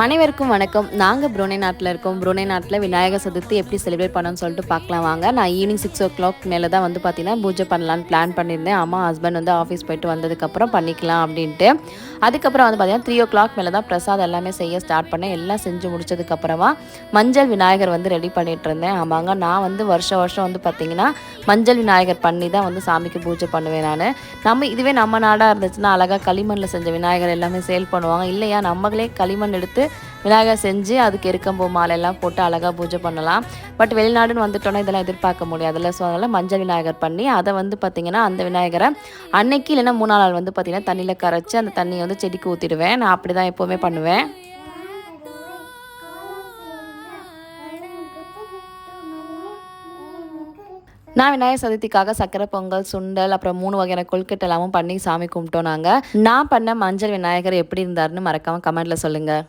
அனைவருக்கும் வணக்கம். நாங்கள் புருனே நாட்டில் இருக்கோம். புருனே நாட்டில் விநாயகர் சதுர்த்தி எப்படி செலிப்ரேட் பண்ணணும்னு சொல்லிட்டு பார்க்கலாம் வாங்க. நான் ஈவினிங் 6 மேலே தான் வந்து பார்த்தீங்கன்னா பூஜை பண்ணலான்னு பிளான் பண்ணியிருந்தேன். அம்மா ஹஸ்பண்ட் வந்து ஆஃபீஸ் போயிட்டு வந்ததுக்கப்புறம் பண்ணிக்கலாம் அப்படின்ட்டு. அதுக்கப்புறம் வந்து பார்த்தீங்கன்னா 3 மேலே தான் பிரசாதம் எல்லாமே செய்ய ஸ்டார்ட் பண்ணேன். எல்லாம் செஞ்சு முடிச்சதுக்கப்புறமா மஞ்சள் விநாயகர் வந்து ரெடி பண்ணிகிட்டு இருந்தேன். ஆமாங்க, நான் வந்து வருஷம் வந்து பார்த்தீங்கன்னா மஞ்சள் விநாயகர் பண்ணி தான் வந்து சாமிக்கு பூஜை பண்ணுவேன் நான். இதுவே நம்ம நாடாக இருந்துச்சுன்னா அழகாக களிமண்ணில் செஞ்ச விநாயகர் எல்லாமே சேல் பண்ணுவாங்க. இல்லையா நம்மளே களிமண் எடுத்து விநாயகர் செஞ்சு அதுக்கு எருக்கம்பூ மாலையெல்லாம் போட்டு அழகாக பூஜை பண்ணலாம். பட் வெளிநாடுன்னு வந்துட்டோன்னா இதெல்லாம் எதிர்பார்க்க முடியாதுல்ல. ஸோ அதனால் மஞ்சள் விநாயகர் பண்ணி அதை வந்து பார்த்திங்கன்னா அந்த விநாயகரை அன்னைக்கு இல்லைன்னா 3 நாள் வந்து பார்த்திங்கன்னா தண்ணியில் கரைச்சி அந்த தண்ணியை வந்து செடிக்கு ஊற்றிடுவேன். நான் அப்படி தான் எப்போவுமே பண்ணுவேன். நான் விநாயகர் சதுர்த்திக்காக சக்கரை பொங்கல், சுண்டல், அப்புறம் 3 வகையான கொழுக்கட்டை எல்லாமும் பண்ணி சாமி கும்பிட்டோம் நாங்கள். நான் பண்ண மஞ்சள் விநாயகர் எப்படி இருந்தாருன்னு மறக்காமல் கமெண்ட்டில் சொல்லுங்கள்.